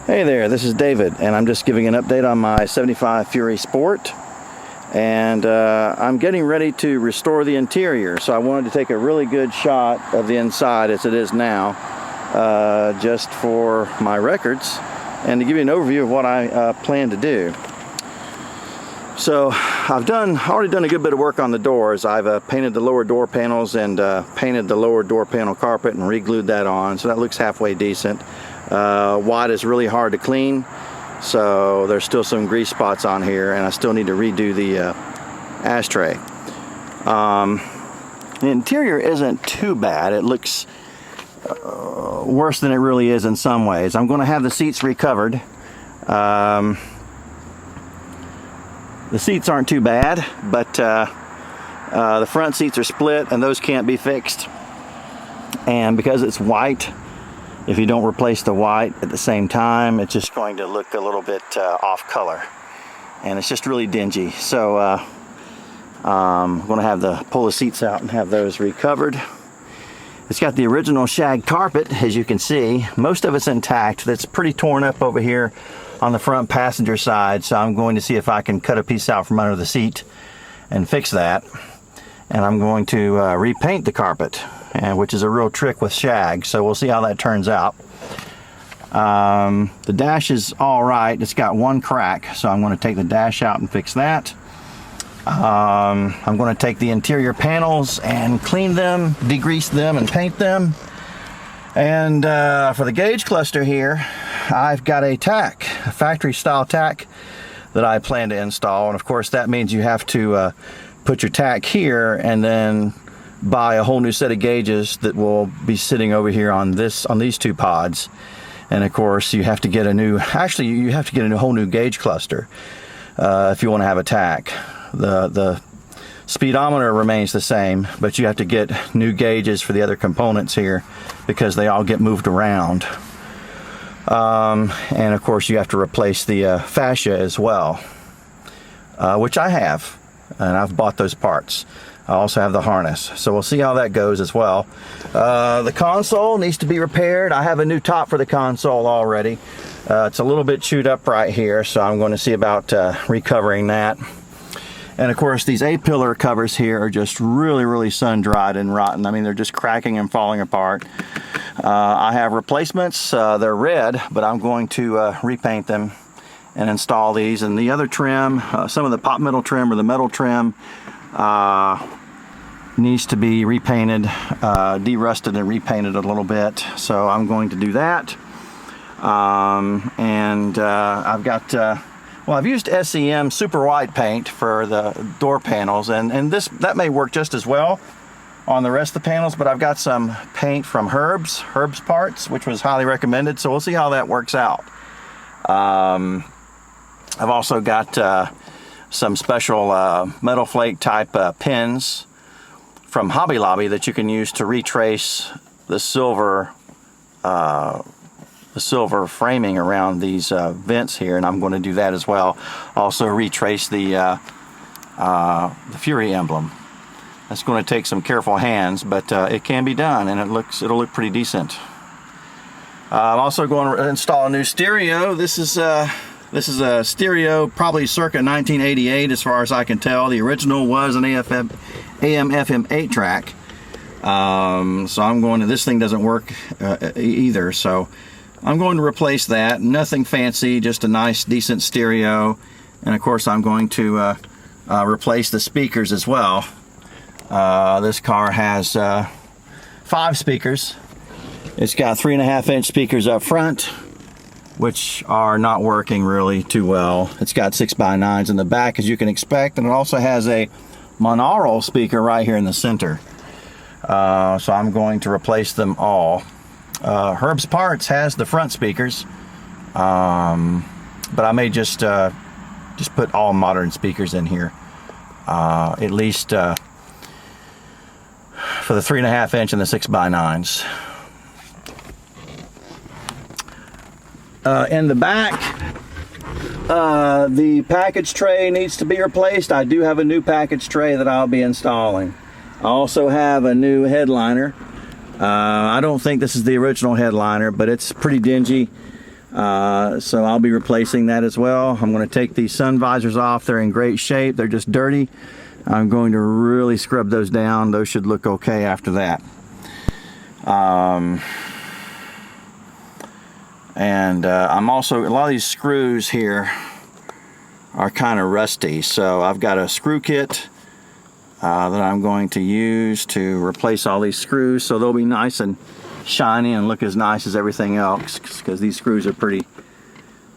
Hey there, this is David, and I'm just giving an update on my 75 Fury Sport. And I'm getting ready to restore the interior, so I wanted to take a really good shot of the inside as it is now, just for my records, and to give you an overview of what I plan to do. So I've already done a good bit of work on the doors. I've painted the lower door panels and painted the lower door panel carpet and re-glued that on, so that looks halfway decent. White is really hard to clean, so there's still some grease spots on here, and I still need to redo the ashtray. The interior isn't too bad. It looks worse than it really is in some ways. I'm going to have the seats recovered. The seats aren't too bad, but the front seats are split, and those can't be fixed. And because it's white, if you don't replace the white at the same time, it's just going to look a little bit off color, and it's just really dingy. So I'm going to have to pull the seats out and have those recovered. It's got the original shag carpet, as you can see. Most of it's intact. That's pretty torn up over here on the front passenger side, so I'm going to see if I can cut a piece out from under the seat and fix that. And I'm going to repaint the carpet, which is a real trick with shag, so we'll see how that turns out. The dash is all right. It's got one crack, so I'm going to take the dash out and fix that. I'm going to take the interior panels and clean them, degrease them, and paint them. And for the gauge cluster here, I've got a tack, a factory style tack that I plan to install. And of course that means you have to put your tack here and then buy a whole new set of gauges that will be sitting over here on these two pods. And of course you have to get you have to get a whole new gauge cluster if you want to have a tack. The speedometer remains the same, but you have to get new gauges for the other components here because they all get moved around. And of course you have to replace the fascia as well, which I have, and I've bought those parts. I also have the harness, so we'll see how that goes as well. The console needs to be repaired. I have a new top for the console already. It's a little bit chewed up right here, so I'm going to see about recovering that. And of course these A-pillar covers here are just really sun-dried and rotten. I mean, they're just cracking and falling apart. I have replacements. They're red, but I'm going to repaint them and install these. And the other trim, some of the pot metal trim or the metal trim, needs to be repainted, de-rusted and repainted a little bit. So I'm going to do that. I've got well, I've used SEM super white paint for the door panels, and that may work just as well on the rest of the panels, but I've got some paint from Herb's Parts, which was highly recommended, so we'll see how that works out. I've also got some special metal flake type pins from Hobby Lobby that you can use to retrace the silver framing around these vents here, and I'm going to do that as well. Also retrace the Fury emblem. That's going to take some careful hands, but it can be done, and it'll look pretty decent. I'm also going to install a new stereo. This is a stereo probably circa 1988 as far as I can tell. The original was an AM/FM 8-track. So I'm going to, this thing doesn't work either, so I'm going to replace that. Nothing fancy, just a nice decent stereo. And of course I'm going to replace the speakers as well. This car has 5 speakers. It's got 3.5-inch speakers up front, which are not working really too well. It's got 6x9s in the back, as you can expect, and it also has a monaural speaker right here in the center. So I'm going to replace them all. Herb's Parts has the front speakers, but I may just put all modern speakers in here, at least for the 3.5-inch and the 6x9s. In the back, the package tray needs to be replaced. I do have a new package tray that I'll be installing. I also have a new headliner. I don't think this is the original headliner, but it's pretty dingy. So I'll be replacing that as well. I'm going to take these sun visors off. They're in great shape. They're just dirty. I'm going to really scrub those down. Those should look okay after that. I'm also, a lot of these screws here are kind of rusty, so I've got a screw kit that I'm going to use to replace all these screws, so they'll be nice and shiny and look as nice as everything else, because these screws are pretty,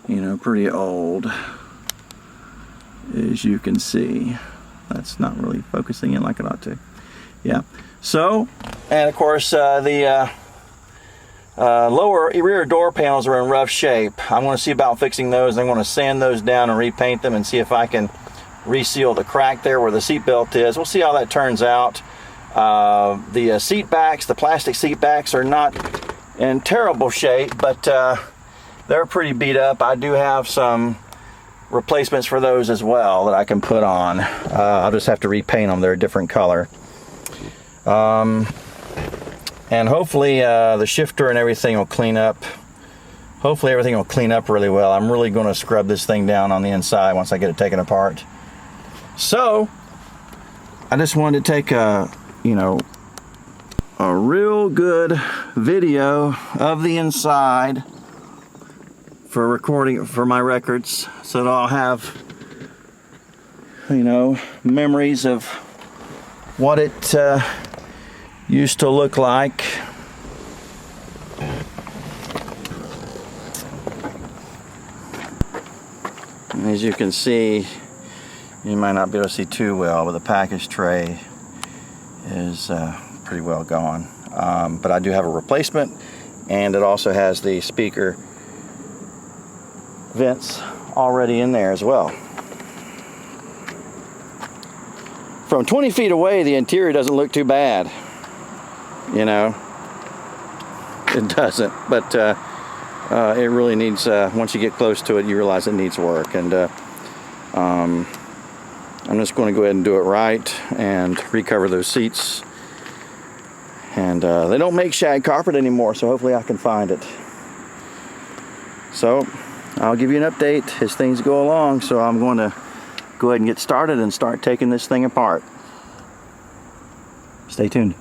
pretty old, as you can see. That's not really focusing in like it ought to. Yeah. So, and of course the lower rear door panels are in rough shape. I'm going to see about fixing those. I'm going to sand those down and repaint them and see if I can reseal the crack there where the seat belt is. We'll see how that turns out. The seat backs, the plastic seat backs, are not in terrible shape, but they're pretty beat up. I do have some replacements for those as well that I can put on. I'll just have to repaint them. They're a different color. And hopefully the shifter and everything will clean up. Hopefully everything will clean up really well. I'm really going to scrub this thing down on the inside once I get it taken apart. So I just wanted to take a real good video of the inside for recording, for my records, so that I'll have memories of what it used to look like. And as you can see, you might not be able to see too well, but the package tray is pretty well gone. But I do have a replacement, and it also has the speaker vents already in there as well. From 20 feet away, the interior doesn't look too bad. It doesn't, but it really needs, once you get close to it, you realize it needs work. And I'm just going to go ahead and do it right and recover those seats. And they don't make shag carpet anymore, so hopefully I can find it. So I'll give you an update as things go along. So I'm going to go ahead and get started and start taking this thing apart. Stay tuned.